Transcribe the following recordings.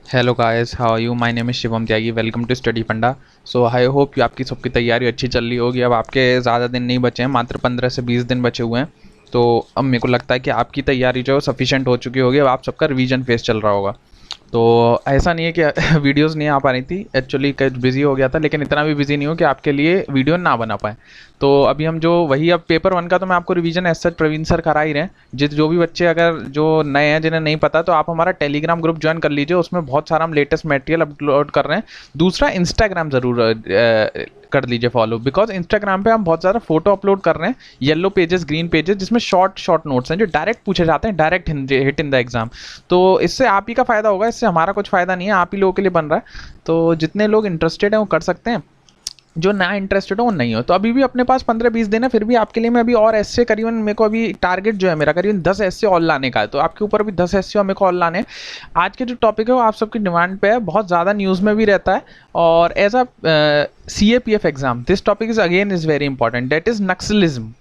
Hello guys, how are you? My name is Shivam Tyagi. Welcome to study funda. So I hope कि आपकी सबकी तैयारी अच्छी चल रही होगी। अब आपके ज़्यादा दिन नहीं बचे हैं, मात्र 15 से 20 दिन बचे हुए हैं। तो अब मेरे को लगता है कि आपकी तैयारी जो है सफिशिएंट हो चुकी होगी। अब आप सबका रिवीजन फेस चल रहा होगा। तो ऐसा नहीं है कि वीडियोस नहीं आ पा रही थी, एक्चुअली कुछ बिजी हो गया था, लेकिन इतना भी बिजी नहीं हो कि आपके लिए वीडियो ना बना पाए। तो अभी हम जो वही अब पेपर वन का तो मैं आपको revision as such Praveen sir करा ही रहे हैं। जो भी बच्चे अगर जो नए हैं, जिन्हें नहीं पता, तो आप हमारा टेलीग्राम ग्रुप ज्वाइन कर लीजिए। उसमें बहुत सारा हम लेटेस्ट मटेरियल अपलोड कर रहे हैं। दूसरा, इंस्टाग्राम ज़रूर कर लीजिए फॉलो, बिकॉज इंस्टाग्राम पे हम बहुत ज़्यादा फोटो अपलोड कर रहे हैं, येलो पेजेस, ग्रीन पेजेस, जिसमें शॉर्ट शॉर्ट नोट्स हैं जो डायरेक्ट पूछे जाते हैं, direct hit in the exam. तो इससे आप ही का फ़ायदा होगा, इससे हमारा कुछ फ़ायदा नहीं है, आप ही लोगों के लिए बन रहा है। तो जितने लोग इंटरेस्टेड हैं वो कर सकते हैं, जो ना इंटरेस्टेड हो वो नहीं हो। तो अभी भी अपने पास 15-20 दिन है, फिर भी आपके लिए मैं अभी और ऐसे करीबन, मेरे को अभी टारगेट जो है मेरा करीबन 10 ऐसे और लाने का है। तो आपके ऊपर अभी 10 ऐसे और मेरे को और लाने हैं। आज के जो टॉपिक है वो आप सबकी डिमांड पे है, बहुत ज़्यादा न्यूज़ में भी रहता है। और as a CAPF exam, this topic is again is very important, that is naxalism.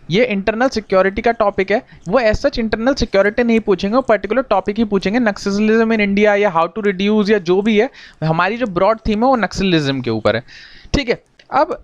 ये इंटरनल सिक्योरिटी का टॉपिक है। वो एज सच इंटरनल सिक्योरिटी नहीं पूछेंगे, वो पर्टिकुलर टॉपिक ही पूछेंगे, नक्सलिज्म इन इंडिया या हाउ टू रिड्यूस या जो भी है। हमारी जो ब्रॉड थीम है वो नक्सलिज्म के ऊपर है। ठीक है। अब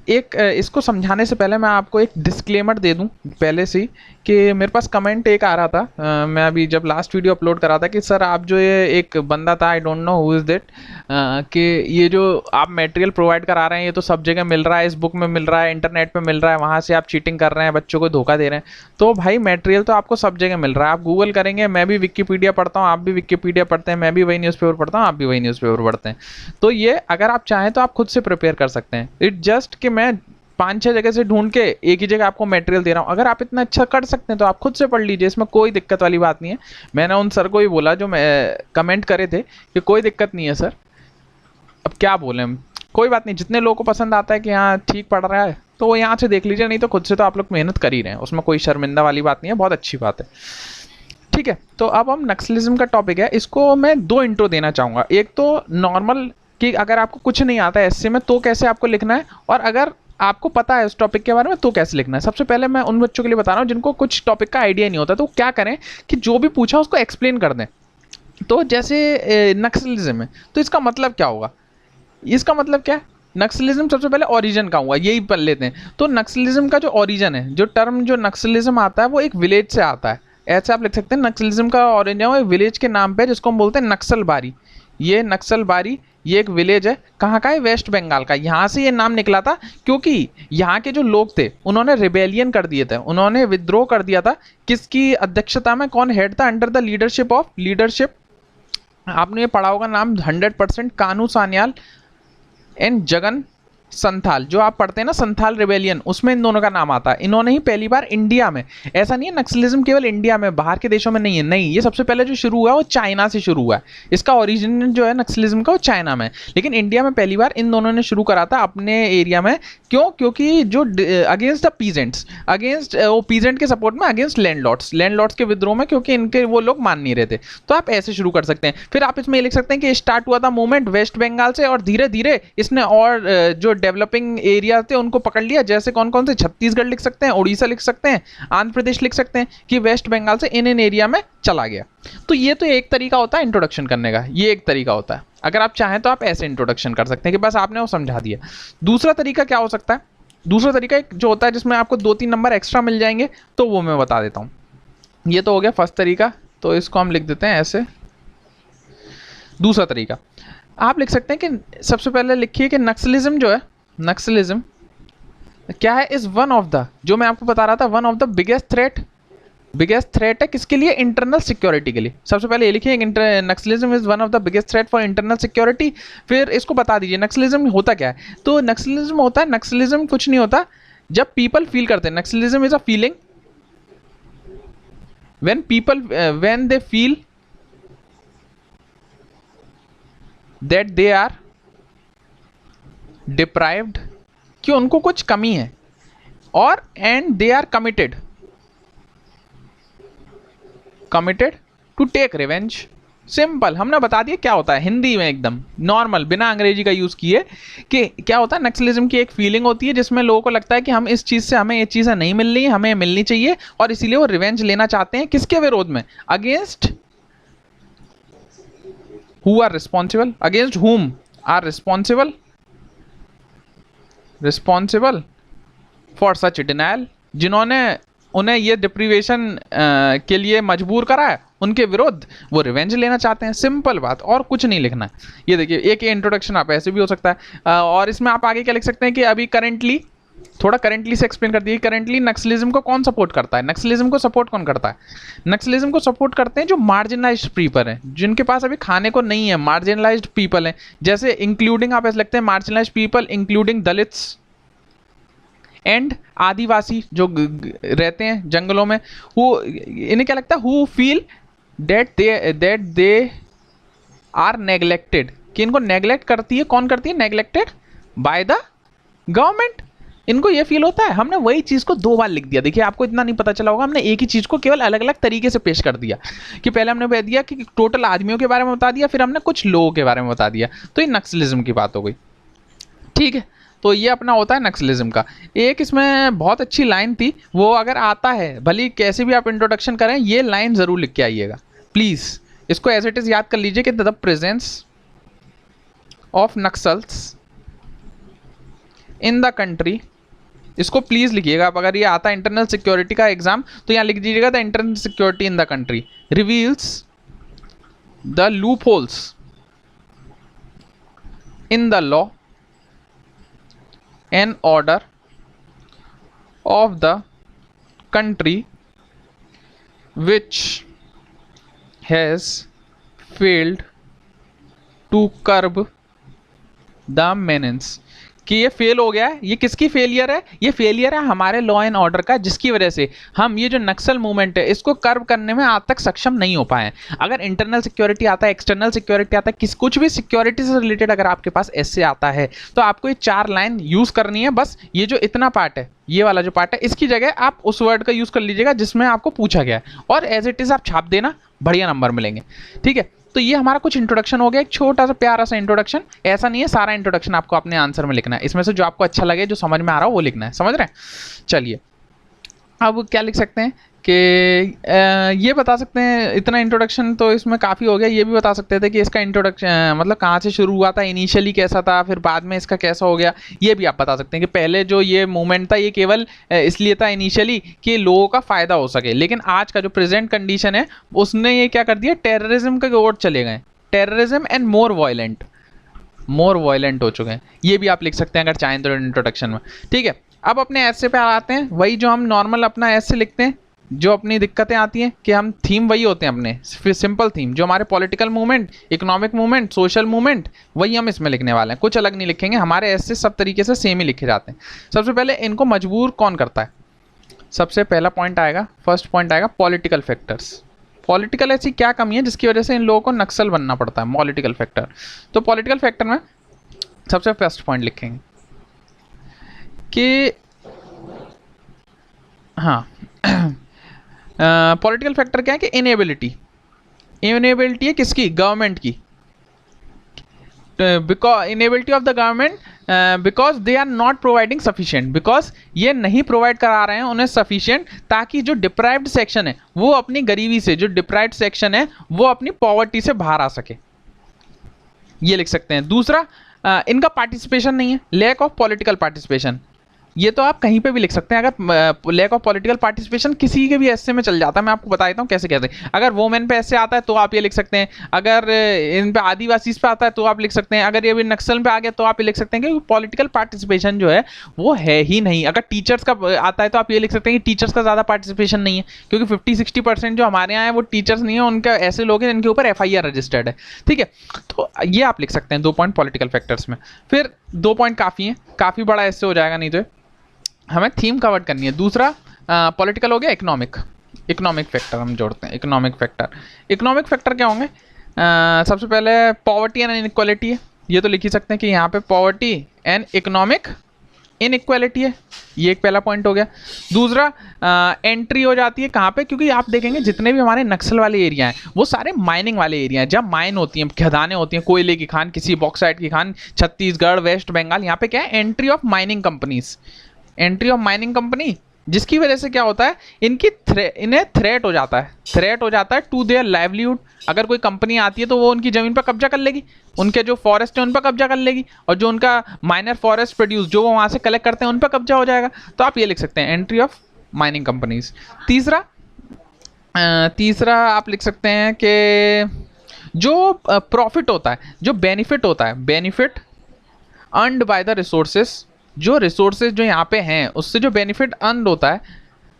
एक इसको समझाने से पहले मैं आपको एक डिस्क्लेमर दे दूं पहले से ही, कि मेरे पास कमेंट एक आ रहा था, मैं अभी जब लास्ट वीडियो अपलोड करा था, कि सर आप जो ये एक बंदा था, I don't know who is that, कि ये जो आप मटेरियल प्रोवाइड करा रहे हैं ये तो सब जगह मिल रहा है, इस बुक में मिल रहा है, इंटरनेट पे मिल रहा है, वहाँ से आप चीटिंग कर रहे हैं, बच्चों को धोखा दे रहे हैं। तो भाई मटेरियल तो आपको सब जगह मिल रहा है, आप गूगल करेंगे, मैं भी विकिपीडिया पढ़ता हूँ, आप भी विकिपीडिया पढ़ते हैं, मैं भी वही न्यूज़पेपर पढ़ता हूँ, आप भी वही न्यूज़पेपर पढ़ते हैं। तो ये अगर आप चाहें तो आप खुद से प्रिपेयर कर सकते हैं। इट जस्ट कि मैं 5-6 जगह से ढूंढ के एक ही जगह आपको मटेरियल दे रहा हूँ। अगर आप इतना अच्छा कर सकते हैं तो आप खुद से पढ़ लीजिए, इसमें कोई दिक्कत वाली बात नहीं है। मैंने उन सर को ही बोला जो मैं कमेंट करे थे कि कोई दिक्कत नहीं है सर। अब क्या बोले हम, कोई बात नहीं, जितने लोगों को पसंद आता है कि हाँ ठीक पढ़ रहा है तो वो यहाँ से देख लीजिए, नहीं तो खुद से तो आप लोग मेहनत कर ही रहे हैं, उसमें कोई शर्मिंदा वाली बात नहीं है, बहुत अच्छी बात है। ठीक है। तो अब हम नक्सलिज्म का टॉपिक है, इसको मैं 2 इंट्रो देना चाहूँगा। एक तो नॉर्मल, कि अगर आपको कुछ नहीं आता है ऐसे में तो कैसे आपको लिखना है, और अगर आपको पता है उस टॉपिक के बारे में तो कैसे लिखना है। सबसे पहले मैं उन बच्चों के लिए बता रहा हूँ जिनको कुछ टॉपिक का आइडिया नहीं होता, तो क्या करें कि जो भी पूछा उसको एक्सप्लेन कर दें। तो जैसे नक्सलिज्म है तो इसका मतलब क्या होगा, इसका मतलब क्या है। नक्सलिज्म सबसे पहले ओरिजिन का हुआ, यही पढ़ लेते हैं। तो नक्सलिज्म का जो ओरिजिन है, जो टर्म जो नक्सलिज्म आता है वो एक विलेज से आता है। ऐसे आप लिख सकते हैं, नक्सलिज्म का ओरिजिन है एक विलेज के नाम पे, जिसको हम बोलते हैं नक्सलबारी। ये नक्सलबारी, ये एक विलेज है, कहाँ का है, वेस्ट बंगाल का। यहाँ से ये नाम निकला था क्योंकि यहाँ के जो लोग थे उन्होंने रिबेलियन कर दिए थे, उन्होंने विद्रोह कर दिया था। किसकी अध्यक्षता में, कौन हेड था, अंडर द लीडरशिप आपने ये पढ़ा होगा नाम 100% कानू सान्याल एंड जगन संथाल। जो आप पढ़ते हैं ना संथाल रिबेलियन, उसमें इन दोनों का नाम आता है। इन्होंने ही पहली बार इंडिया में, ऐसा नहीं है नक्सलिज्म केवल इंडिया में, बाहर के देशों में नहीं है, नहीं, ये सबसे पहले जो शुरू हुआ वो चाइना से शुरू हुआ है। इसका ओरिजिन जो है नक्सलिज्म का वो चाइना में, लेकिन इंडिया में पहली बार इन दोनों ने शुरू करा था अपने एरिया में। क्यों? क्योंकि जो अगेंस्ट द पीजेंट्स, अगेंस्ट वो पीजेंट के सपोर्ट में, अगेंस्ट लैंडलॉर्ड्स के विद्रोह में, क्योंकि इनके वो लोग मान नहीं रहे थे। तो आप ऐसे शुरू कर सकते हैं। फिर आप इसमें लिख सकते हैं कि स्टार्ट हुआ था मूवमेंट वेस्ट बंगाल से, और धीरे धीरे इसने और जो डेवलपिंग एरिया थे उनको पकड़ लिया। जैसे कौन कौन से, छत्तीसगढ़ लिख सकते हैं, उड़ीसा लिख सकते हैं, आंध्र प्रदेश लिख सकते हैं, कि वेस्ट बंगाल से इन एरिया में चला गया। तो ये तो एक तरीका होता है इंट्रोडक्शन करने का, ये एक तरीका होता है। अगर आप चाहें तो आप ऐसे इंट्रोडक्शन कर सकते हैं कि बस आपने वो समझा दिया। दूसरा तरीका क्या हो सकता है, दूसरा तरीका एक जो होता है जिसमें आपको 2-3 नंबर एक्स्ट्रा मिल जाएंगे, तो वो मैं बता देता हूँ। ये तो हो गया फर्स्ट तरीका, तो इसको हम लिख देते हैं ऐसे। दूसरा तरीका आप लिख सकते हैं कि सबसे पहले लिखिए कि नक्सलिज्म जो है, नक्सलिज्म क्या है, इज वन ऑफ द, जो मैं आपको बता रहा था, one of the biggest threat है किसके लिए, इंटरनल सिक्योरिटी के लिए। सबसे पहले ये लिखिए, Naxalism is one of the biggest threat for internal security. फिर इसको बता दीजिए नक्सलिज्म होता क्या है। तो नक्सलिज्म होता है, नक्सलिज्म कुछ नहीं होता, जब पीपल फील करते हैं, naxalism is a feeling when people when they feel that they are deprived, कि उनको कुछ कमी है, और and they are committed to take revenge. Simple, हमने बता दिया क्या होता है हिंदी में, एकदम नॉर्मल, बिना अंग्रेजी का यूज किए, कि क्या होता है। नक्सलिज्म की एक फीलिंग होती है जिसमें लोगों को लगता है कि हम इस चीज से, हमें ये चीजें नहीं मिल रही, हमें मिलनी चाहिए, और इसीलिए वो रिवेंज लेना चाहते हैं। किसके विरोध में, against who are responsible, against whom are responsible for such denial, जिन्होंने उन्हें ये डिप्रीवेशन के लिए मजबूर करा है, उनके विरुद्ध वो रिवेंज लेना चाहते हैं। सिंपल बात, और कुछ नहीं लिखना है। ये देखिए, एक इंट्रोडक्शन आप ऐसे भी हो सकता है, और इसमें आप आगे क्या लिख सकते हैं कि अभी करंटली, थोड़ा करंटली से एक्सप्लेन कर दिए। करंटली नक्सलिज्म को कौन सपोर्ट करता है, नक्सलिज्म को सपोर्ट कौन करता है? नक्सलिज्म को सपोर्ट करते हैं जो मार्जिनलाइज्ड पीपल हैं, जिनके पास अभी खाने को नहीं है, मार्जिनलाइज्ड पीपल हैं। जैसे इंक्लूडिंग आप ऐसे लिखते हैं, marginalised people including Dalits and Adivasi जो रहते हैं जंगलों में, वो इन्हें क्या लगता है, who feel that they are neglected, कि इनको नेग्लेक्ट करती है, कौन करती है? Neglected by the government. इनको ये फील होता है। हमने वही चीज़ को दो बार लिख दिया। देखिए, आपको इतना नहीं पता चला होगा, हमने एक ही चीज़ को केवल अलग अलग तरीके से पेश कर दिया, कि पहले हमने बता दिया कि टोटल आदमियों के बारे में बता दिया, फिर हमने कुछ लोगों के बारे में बता दिया, तो ये नक्सलिज्म की बात हो गई। ठीक है, तो ये अपना होता है नक्सलिज्म का। एक इसमें बहुत अच्छी लाइन थी, वो अगर आता है, भले कैसे भी आप इंट्रोडक्शन करें, ये लाइन ज़रूर लिख के आइएगा प्लीज़। इसको एज इट इज़ याद कर लीजिए कि the presence of Naxals in the country, इसको प्लीज़ लिखिएगा। आप अगर ये आता है इंटरनल सिक्योरिटी का एग्जाम, तो यहाँ लिख दीजिएगा the internal security in the country reveals the loop holes in the law and order of the country which has failed to curb the menace, कि ये फेल हो गया है। ये किसकी फेलियर है? ये फेलियर है हमारे लॉ एंड ऑर्डर का, जिसकी वजह से हम ये जो नक्सल मूवमेंट है इसको कर्व करने में आज तक सक्षम नहीं हो पाए हैं। अगर इंटरनल सिक्योरिटी आता है, एक्सटर्नल सिक्योरिटी आता है, कुछ भी सिक्योरिटी से रिलेटेड अगर आपके पास ऐसे आता है, तो आपको ये 4 लाइन यूज करनी है। बस ये जो इतना पार्ट है, ये वाला जो पार्ट है, इसकी जगह आप उस वर्ड का यूज कर लीजिएगा जिसमें आपको पूछा गया है, और एज इट इज आप छाप देना, बढ़िया नंबर मिलेंगे। ठीक है, तो ये हमारा कुछ इंट्रोडक्शन हो गया, एक छोटा सा प्यारा सा इंट्रोडक्शन। ऐसा नहीं है सारा इंट्रोडक्शन आपको अपने आंसर में लिखना है, इसमें से जो आपको अच्छा लगे, जो समझ में आ रहा हो वो लिखना है। समझ रहे हैं? चलिए, अब क्या लिख सकते हैं कि ये बता सकते हैं, इतना इंट्रोडक्शन तो इसमें काफ़ी हो गया। ये भी बता सकते थे कि इसका इंट्रोडक्शन मतलब कहाँ से शुरू हुआ था, इनिशियली कैसा था, फिर बाद में इसका कैसा हो गया। ये भी आप बता सकते हैं कि पहले जो ये मूवमेंट था, ये केवल इसलिए था इनिशियली कि लोगों का फ़ायदा हो सके, लेकिन आज का जो प्रेजेंट कंडीशन है उसने ये क्या कर दिया, टेररिज्म के ओर चले गए। टेररिज्म एंड मोर वायलेंट हो चुके हैं। ये भी आप लिख सकते हैं अगर चाहें तो इंट्रोडक्शन में। ठीक है, अब अपने ऐसे पे आते हैं, वही जो हम नॉर्मल अपना ऐसे लिखते हैं। जो अपनी दिक्कतें आती हैं कि हम थीम वही होते हैं अपने, सिंपल थीम, जो हमारे political movement, economic movement, social movement, वही हम इसमें लिखने वाले हैं। कुछ अलग नहीं लिखेंगे, हमारे ऐसे सब तरीके से सेम ही लिखे जाते हैं। सबसे पहले इनको मजबूर कौन करता है? सबसे पहला पॉइंट आएगा, फर्स्ट पॉइंट आएगा पॉलिटिकल फैक्टर्स। पॉलिटिकल ऐसी क्या कमी है जिसकी वजह से इन लोगों को नक्सल बनना पड़ता है? Political factor. तो पॉलिटिकल फैक्टर में सबसे फर्स्ट पॉइंट लिखेंगे कि हाँ, पॉलिटिकल फैक्टर क्या है कि इनेबिलिटी है किसकी? गवर्नमेंट की। Because inability of the government because they are not providing sufficient, because ये नहीं प्रोवाइड करा रहे हैं उन्हें सफिशिएंट, ताकि जो डिप्राइव्ड सेक्शन है वो अपनी गरीबी से, जो डिप्राइव्ड सेक्शन है वो अपनी पॉवर्टी से बाहर आ सके। ये लिख सकते हैं। दूसरा, इनका पार्टिसिपेशन नहीं है, लैक ऑफ पॉलिटिकल पार्टिसिपेशन। ये तो आप कहीं पे भी लिख सकते हैं। अगर लैक ऑफ पॉलिटिकल पार्टिसिपेशन किसी के भी ऐसे में चल जाता है, मैं आपको बता देता हूँ कैसे कैसे। अगर वोमेन पे ऐसे आता है तो आप ये लिख सकते हैं, अगर इन पे आदिवासी पे आता है तो आप लिख सकते हैं, अगर ये भी नक्सल पे आ गया तो आप ये लिख सकते हैं कि पॉलिटिकल पार्टिसिपेशन जो है वो है ही नहीं। अगर टीचर्स का आता है तो आप ये लिख सकते हैं कि टीचर्स का ज़्यादा पार्टिसिपेशन नहीं है, क्योंकि 50-60% जो हमारे यहाँ है वो टीचर्स नहीं है, उनके ऐसे लोग हैं जिनके ऊपर FIR रजिस्टर्ड है। ठीक है, तो ये आप लिख सकते हैं 2 पॉइंट पॉलिटिकल फैक्टर्स में। फिर 2 पॉइंट काफ़ी हैं, काफ़ी बड़ा ऐसे हो जाएगा, नहीं तो हमें थीम कवर करनी है। दूसरा पॉलिटिकल हो गया। इकोनॉमिक फैक्टर हम जोड़ते हैं। इकोनॉमिक फैक्टर क्या होंगे? सबसे पहले पॉवर्टी एंड इनइक्वालिटी है, ये तो लिख ही सकते हैं कि यहाँ पे पॉवर्टी एंड इकोनॉमिक इनइक्वालिटी है, ये एक पहला पॉइंट हो गया। दूसरा एंट्री हो जाती है कहाँ पे? क्योंकि आप देखेंगे जितने भी हमारे नक्सल वाले एरिया हैं वो सारे माइनिंग वाले एरिया हैं, जब माइन होती हैं, खदानें होती हैं, कोयले की खान, किसी बॉक्साइट की खान, छत्तीसगढ़, वेस्ट बंगाल, यहाँ पे क्या है? एंट्री ऑफ माइनिंग कंपनी जिसकी वजह से क्या होता है, इन्हें थ्रेट हो जाता है टू देयर लाइवलीहुड। अगर कोई कंपनी आती है तो वो उनकी ज़मीन पर कब्जा कर लेगी, उनके जो फॉरेस्ट है उन पर कब्जा कर लेगी, और जो उनका माइनर फॉरेस्ट प्रोड्यूस जो वो वहाँ से कलेक्ट करते हैं उन पर कब्जा हो जाएगा। तो आप ये लिख सकते हैं एंट्री ऑफ माइनिंग कंपनीज। तीसरा आप लिख सकते हैं कि जो प्रॉफिट होता है, जो बेनिफिट होता है, benefit earned by the resources, जो रिसोर्सेज जो यहाँ पे हैं उससे जो बेनिफिट अर्न होता है,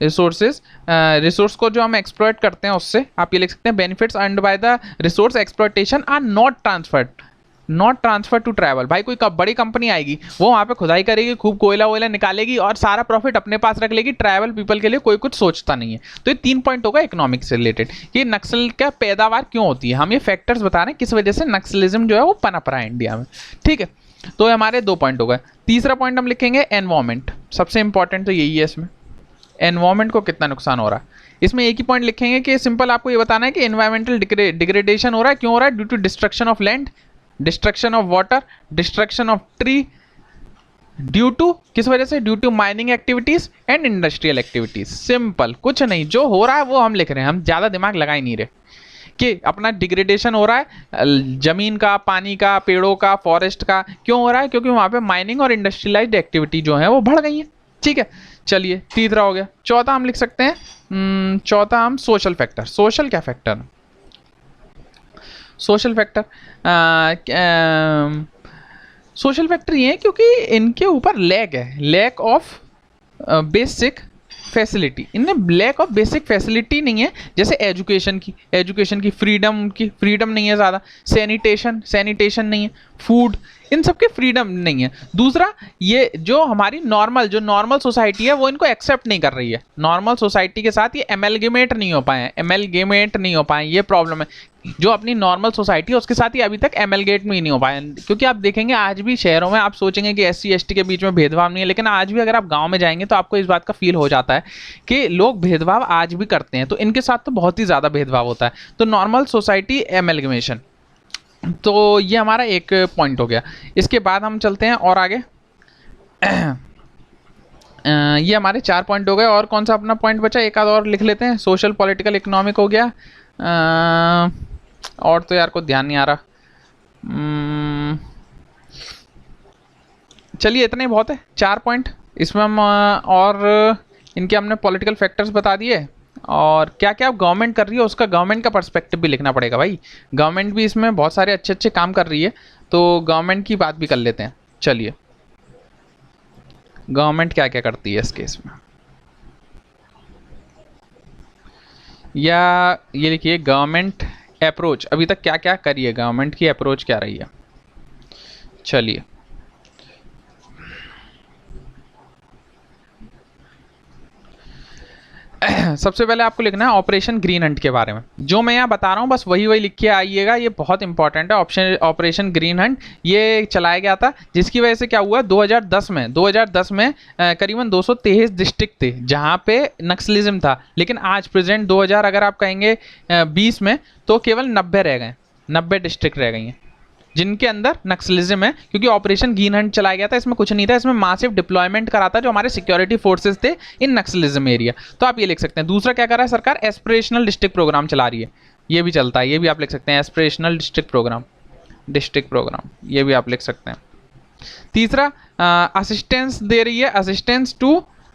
रिसोर्स को जो हम एक्सप्लॉइट करते हैं उससे, आप ये लिख सकते हैं benefits earned by the resource exploitation are not transfer to tribal. भाई कोई बड़ी कंपनी आएगी, वो वहाँ पे खुदाई करेगी, खूब कोयला वोयला निकालेगी और सारा प्रॉफिट अपने पास रख लेगी, ट्रैवल पीपल के लिए कोई कुछ सोचता नहीं है। तो ये 3 पॉइंट होगा इकोनॉमिक से रिलेटेड कि नक्सल का पैदावार क्यों होती है, हम ये फैक्टर्स बता रहे हैं किस वजह से नक्सलिज्म जो है वो पनप रहा है इंडिया में। ठीक है, तो हमारे 2 पॉइंट हो गए। तीसरा पॉइंट हम लिखेंगे एनवायरमेंट, सबसे इंपॉर्टेंट तो यही है इसमें, एनवायरमेंट को कितना नुकसान हो रहा है। इसमें एक ही पॉइंट लिखेंगे कि सिंपल आपको ये बताना है कि एनवायरमेंटल डिग्रेडेशन हो रहा है, क्यों हो रहा है, due to destruction of land, destruction of water, destruction of tree, due to किस वजह से, due to mining activities and industrial activities. Simple, कुछ नहीं, जो हो रहा है वो हम लिख रहे हैं, हम ज़्यादा दिमाग लगा ही नहीं रहे कि अपना डिग्रेडेशन हो रहा है जमीन का, पानी का, पेड़ों का, फॉरेस्ट का। क्यों हो रहा है, क्योंकि वहाँ पे माइनिंग और इंडस्ट्रियलाइज्ड एक्टिविटी जो है वो बढ़ गई है। ठीक है, चलिए तीसरा हो गया। चौथा हम लिख सकते हैं, चौथा हम सोशल फैक्टर। सोशल क्या factor, social factor social factor ये है क्योंकि इनके ऊपर लैक ऑफ बेसिक फैसिलिटी, इनमें लैक ऑफ बेसिक फैसिलिटी नहीं है, जैसे एजुकेशन की फ्रीडम नहीं है ज़्यादा, सैनिटेशन नहीं है, फूड, इन सब के फ्रीडम नहीं है। दूसरा, ये जो हमारी नॉर्मल सोसाइटी है वो इनको एक्सेप्ट नहीं कर रही है, नॉर्मल सोसाइटी के साथ ये एमेलगेमेट नहीं हो पाए, ये प्रॉब्लम है। जो अपनी नॉर्मल सोसाइटी है उसके साथ ही अभी तक एमेलगेट में ही नहीं हो पाए, क्योंकि आप देखेंगे आज भी शहरों में आप सोचेंगे कि SC ST के बीच में भेदभाव नहीं है, लेकिन आज भी अगर आप गांव में जाएंगे तो आपको इस बात का फील हो जाता है कि लोग भेदभाव आज भी करते हैं। तो इनके साथ तो बहुत ही ज़्यादा भेदभाव होता है। तो नॉर्मल सोसाइटी एमेलगमेशन, तो ये हमारा एक पॉइंट हो गया। इसके बाद हम चलते हैं और आगे। ये हमारे 4 पॉइंट हो गए, और कौन सा अपना पॉइंट बचा, एक आध और लिख लेते हैं। सोशल, पॉलिटिकल, इकोनॉमिक हो गया, और तो यार को ध्यान नहीं आ रहा। चलिए इतने ही बहुत है, 4 पॉइंट इसमें हम, और इनके हमने पॉलिटिकल फैक्टर्स बता दिए, और क्या क्या गवर्नमेंट कर रही है उसका, गवर्नमेंट का पर्सपेक्टिव भी लिखना पड़ेगा भाई। गवर्नमेंट भी इसमें बहुत सारे अच्छे काम कर रही है, तो गवर्नमेंट की बात भी कर लेते हैं। चलिए, गवर्नमेंट क्या क्या करती है इस केस में, या ये लिखिए गवर्नमेंट अप्रोच, अभी तक क्या क्या करी है, गवर्नमेंट की अप्रोच क्या रही है। चलिए, सबसे पहले आपको लिखना है ऑपरेशन ग्रीन हंट के बारे में। जो मैं यहाँ बता रहा हूँ बस वही लिख के आइएगा, ये बहुत इंपॉर्टेंट है। ऑपरेशन ग्रीन हंट ये चलाया गया था, जिसकी वजह से क्या हुआ, 2010 में करीबन 223 डिस्ट्रिक्ट थे जहाँ पे नक्सलिज्म था, लेकिन आज प्रेजेंट 2000 अगर आप कहेंगे 20 में, तो केवल 90 रह गए, 90 डिस्ट्रिक्ट रह गई हैं जिनके अंदर नक्सलिज्म है, क्योंकि ऑपरेशन ग्रीन हंट चलाया गया था। इसमें कुछ नहीं था, इसमें मासिव डिप्लॉयमेंट करा था जो हमारे सिक्योरिटी फोर्सेस थे इन नक्सलिज्म एरिया। तो आप ये लिख सकते हैं। दूसरा क्या कर रहा है सरकार, एस्पिरेशनल डिस्ट्रिक्ट प्रोग्राम चला रही है, ये भी चलता है, ये भी आप लिख सकते हैं, एस्पिरेशनल डिस्ट्रिक्ट प्रोग्राम, ये भी आप लिख सकते हैं। तीसरा, असिस्टेंस दे रही है,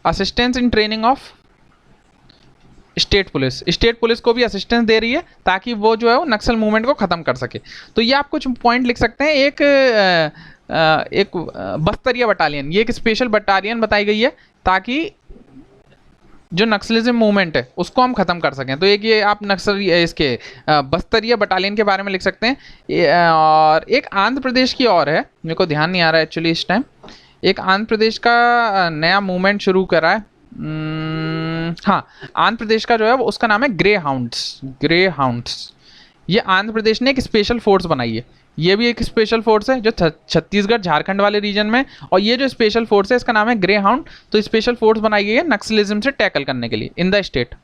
assistance in training of state police को भी असिस्टेंस दे रही है ताकि वो जो है वो नक्सल मूवमेंट को ख़त्म कर सके। तो ये आप कुछ पॉइंट लिख सकते हैं। एक बस्तरिया बटालियन, ये एक स्पेशल बटालियन बताई गई है ताकि जो नक्सलिज्म मूवमेंट है उसको हम ख़त्म कर सकें। तो एक ये आप नक्सल इसके बस्तरिया बटालियन के बारे में लिख सकते हैं। और एक आंध्र प्रदेश की और है, मेरे को ध्यान नहीं आ रहा है एक्चुअली इस टाइम, एक आंध्र प्रदेश का नया मूवमेंट शुरू करा है। हाँ, आंध्र प्रदेश का जो है वो उसका नाम है ग्रे हाउंड्स। ये आंध्र प्रदेश ने एक स्पेशल फोर्स बनाई है, ये भी एक स्पेशल फोर्स है जो छत्तीसगढ़ झारखंड वाले रीजन में, और ये जो स्पेशल फोर्स है इसका नाम है ग्रे हाउंड। तो स्पेशल फोर्स बनाई गई है नक्सलिज्म से टैकल करने के लिए इन द स्टेट।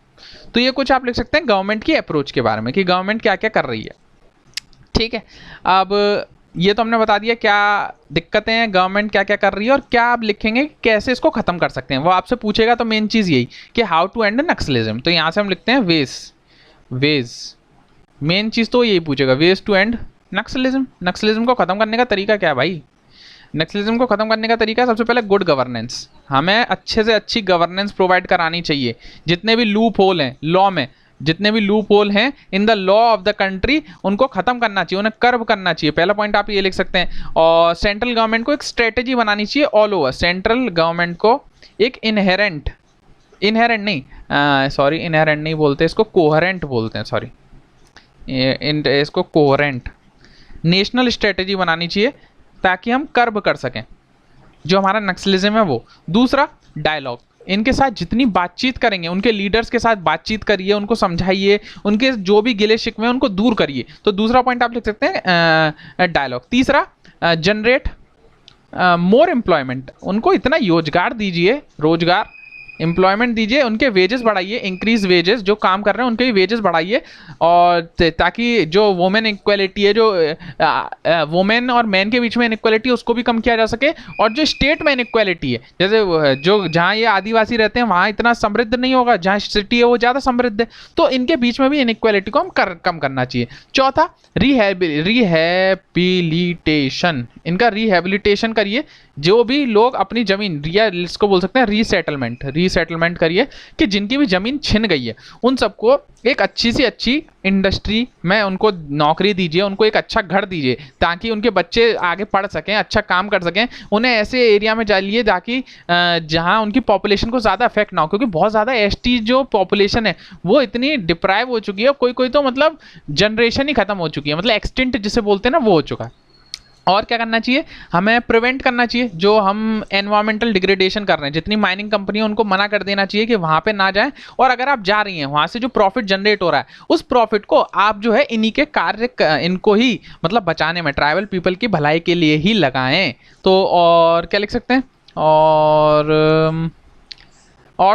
तो ये कुछ आप लिख सकते हैं गवर्नमेंट की अप्रोच के बारे में कि गवर्नमेंट क्या क्या कर रही है। ठीक है, अब ये तो हमने बता दिया क्या दिक्कतें हैं, गवर्नमेंट क्या क्या कर रही है, और क्या आप लिखेंगे कैसे इसको खत्म कर सकते हैं। वो आपसे पूछेगा तो मेन चीज़ यही कि हाउ टू एंड नक्सलिज्म, तो यहाँ से हम लिखते हैं वेज। मेन चीज़ तो यही पूछेगा, ways to end naxalism. Naxalism को ख़त्म करने का तरीका क्या है भाई? नक्सलिज्म को ख़त्म करने का तरीका सबसे पहले गुड गवर्नेंस, हमें अच्छे से अच्छी गवर्नेंस प्रोवाइड करानी चाहिए। जितने भी लूप होल हैं लॉ में, जितने भी लूप होल हैं in the law of the country, उनको ख़त्म करना चाहिए, उन्हें कर्व करना चाहिए। पहला पॉइंट आप ये लिख सकते हैं। और सेंट्रल गवर्नमेंट को एक स्ट्रेटेजी बनानी चाहिए ऑल ओवर। सेंट्रल गवर्नमेंट को एक इनहेरेंट नहीं बोलते इसको, कोहेरेंट बोलते हैं, सॉरी, इसको कोहेरेंट नेशनल स्ट्रेटेजी बनानी चाहिए ताकि हम कर्ब कर सकें जो हमारा नक्सलिज्म है वो। दूसरा, डायलॉग, इनके साथ जितनी बातचीत करेंगे, उनके लीडर्स के साथ बातचीत करिए, उनको समझाइए, उनके जो भी गिले शिकवे हैं उनको दूर करिए। तो दूसरा पॉइंट आप लिख सकते हैं डायलॉग। तीसरा, जनरेट मोर एम्प्लॉयमेंट, उनको इतना रोजगार दीजिए, रोजगार एम्प्लॉयमेंट दीजिए, उनके वेजेस बढ़ाइए, इंक्रीज वेजेस, जो काम कर रहे हैं उनके भी वेजेस बढ़ाइए, और ताकि जो वुमेन इक्वलिटी है, जो वुमेन और मैन के बीच में इनइक्वालिटी है उसको भी कम किया जा सके। और जो स्टेट में इनइक्वालिटी है, जैसे जो जहाँ ये आदिवासी रहते हैं वहाँ इतना समृद्ध नहीं होगा, जहाँ सिटी है वो ज़्यादा समृद्ध है, तो इनके बीच में भी इनइक्वालिटी को हम कम करना चाहिए। चौथा, रिहेबिलिटेशन, इनका रिहेबिलिटेशन करिए। जो भी लोग अपनी ज़मीन, इसको बोल सकते हैं रीसेटलमेंट करिए, कि जिनकी भी ज़मीन छिन गई है उन सबको एक अच्छी सी अच्छी इंडस्ट्री में उनको नौकरी दीजिए, उनको एक अच्छा घर दीजिए ताकि उनके बच्चे आगे पढ़ सकें, अच्छा काम कर सकें। उन्हें ऐसे एरिया में डालिए ताकि जहां उनकी पॉपुलेशन को ज़्यादा इफेक्ट ना हो, क्योंकि बहुत ज़्यादा एसटी जो पॉपुलेशन है वो इतनी डिप्राइव हो चुकी है, कोई तो मतलब जनरेशन ही खत्म हो चुकी है, मतलब एक्सटिंक्ट जिसे बोलते हैं ना, वो हो चुका है। और क्या करना चाहिए, हमें प्रिवेंट करना चाहिए जो हम एनवायरमेंटल डिग्रेडेशन कर रहे हैं। जितनी माइनिंग कंपनी है उनको मना कर देना चाहिए कि वहाँ पे ना जाएं, और अगर आप जा रही हैं वहाँ से जो प्रॉफिट जनरेट हो रहा है उस प्रॉफिट को आप जो है इन्हीं के इनको ही मतलब बचाने में, ट्राइबल पीपल की भलाई के लिए ही लगाएं। तो और क्या लिख सकते हैं, और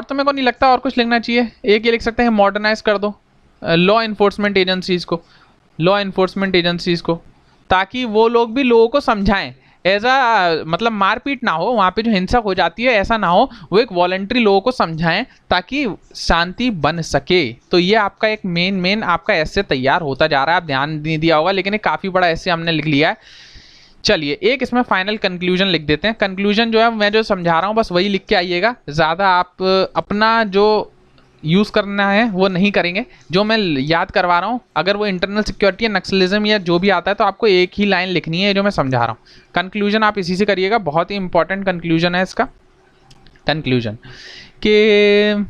तो मेरे को नहीं लगता और कुछ लिखना चाहिए। एक ये लिख सकते हैं, मॉडर्नाइज कर दो लॉ इन्फोर्समेंट एजेंसीज को, ताकि वो लोग भी लोगों को समझाएं। ऐसा मतलब मारपीट ना हो वहाँ पे, जो हिंसक हो जाती है ऐसा ना हो, वो एक वॉलंटरी लोगों को समझाएं ताकि शांति बन सके। तो ये आपका एक मेन आपका ऐसे तैयार होता जा रहा है। आप ध्यान नहीं दिया होगा लेकिन एक काफ़ी बड़ा ऐसे हमने लिख लिया है। चलिए एक इसमें फाइनल कंक्लूजन लिख देते हैं। कंक्लूजन जो है मैं जो समझा रहा हूँ बस वही लिख के आइएगा, ज़्यादा आप अपना जो यूज़ करना है वो नहीं करेंगे। जो मैं याद करवा रहा हूँ, अगर वो इंटरनल सिक्योरिटी या नक्सलिज्म या जो भी आता है तो आपको एक ही लाइन लिखनी है जो मैं समझा रहा हूँ। कंक्लूजन आप इसी से करिएगा, बहुत ही इंपॉर्टेंट कंक्लूजन है इसका। कंक्लूजन कि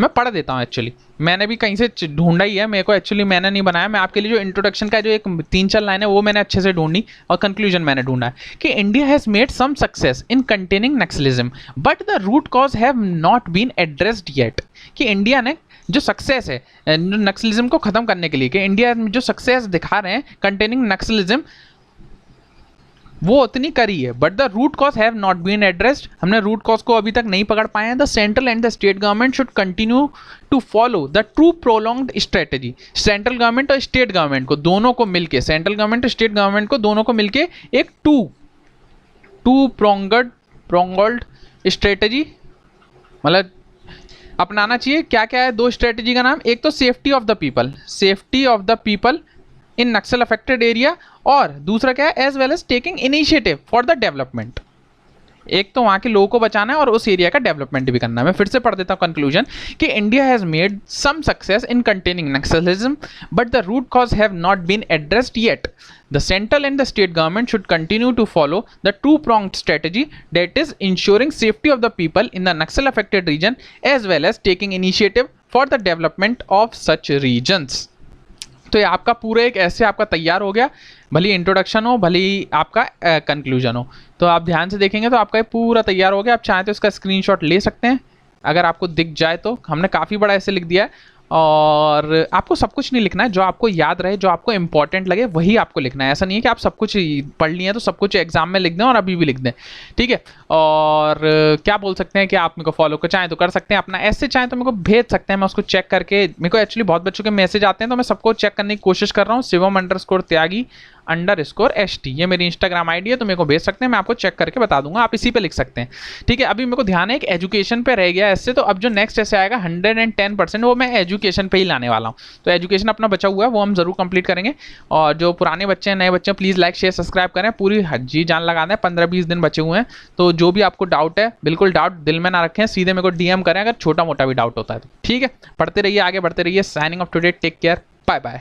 मैं पढ़ देता हूँ, एक्चुअली मैंने भी कहीं से ढूंढा ही है, मेरे को एक्चुअली मैंने नहीं बनाया। मैं आपके लिए जो इंट्रोडक्शन का जो एक 3-4 लाइन है वो मैंने अच्छे से ढूंढी, और कंक्लूजन मैंने ढूंढा है कि India has made some success in containing naxalism but the root cause have not been addressed yet. कि इंडिया ने जो सक्सेस है नक्सलिज्म को ख़त्म करने के लिए, कि इंडिया जो सक्सेस दिखा रहे हैं कंटेनिंग नक्सलिज्म वो उतनी करी है, but the root cause have not been addressed, हमने रूट कॉज को अभी तक नहीं पकड़ पाए हैं। The central and the state government should continue to follow the true prolonged strategy. Central government और स्टेट गवर्नमेंट को दोनों को मिलके, सेंट्रल गवर्नमेंट और स्टेट गवर्नमेंट को दोनों को मिलके एक टू प्रोंगल्ड स्ट्रेटेजी मतलब अपनाना चाहिए। क्या क्या है 2 स्ट्रेटेजी का नाम, एक तो safety of the people in naxal affected area, और दूसरा क्या है, as well as taking initiative for the development. एक तो वहाँ के लोगों को बचाना है और उस एरिया का डेवलपमेंट भी करना है। मैं फिर से पढ़ देता हूँ कंक्लूजन कि India has made some success in containing naxalism but the root cause have not been addressed yet. The central and the state government should continue to follow the two-pronged strategy, that is ensuring safety of the people in the Naxal affected region as well as taking initiative for the development of such regions। तो ये आपका पूरा एक ऐसे आपका तैयार हो गया, भले इंट्रोडक्शन हो भले आपका कंक्लूजन हो। तो आप ध्यान से देखेंगे तो आपका ये पूरा तैयार हो गया। आप चाहें तो इसका स्क्रीनशॉट ले सकते हैं अगर आपको दिख जाए तो। हमने काफ़ी बड़ा ऐसे लिख दिया है, और आपको सब कुछ नहीं लिखना है, जो आपको याद रहे, जो आपको इंपॉर्टेंट लगे वही आपको लिखना है। ऐसा नहीं है कि आप सब कुछ पढ़ लिए हैं तो सब कुछ एग्जाम में लिख दें और अभी भी लिख दें, ठीक है। और क्या बोल सकते हैं कि आप मेरे को फॉलो कर चाहें तो कर सकते हैं, अपना ऐसे चाहें तो मेरे को भेज सकते हैं, मैं उसको चेक करके, मेरे को एक्चुअली बहुत बच्चों के मैसेज आते हैं तो मैं सबको चेक करने की कोशिश कर रहा हूँ। शिवम_त्यागी _ST। ये मेरी इंस्टाग्राम आईडी है, तो मेरे को भेज सकते हैं, मैं आपको चेक करके बता दूंगा, आप इसी पे लिख सकते हैं। ठीक है, अभी मेरे को ध्यान है एक एजुकेशन पे रह गया ऐसे, तो अब जो नेक्स्ट ऐसे आएगा 110% वो मैं एजुकेशन पे ही लाने वाला हूँ। तो एजुकेशन अपना बचा हुआ है वो हम जरूर कंप्लीट करेंगे। और जो पुराने बच्चे हैं, नए बच्चे हैं, प्लीज़ लाइक शेयर सब्सक्राइब करें, पूरी जी जान लगा दें। 15-20 दिन बचे हुए हैं, तो जो भी आपको डाउट है बिल्कुल डाउट दिल में ना रखें, सीधे मेरे को DM करें अगर छोटा मोटा भी डाउट होता है तो। ठीक है, पढ़ते रहिए, आगे बढ़ते रहिए। Signing off today, take care, bye bye.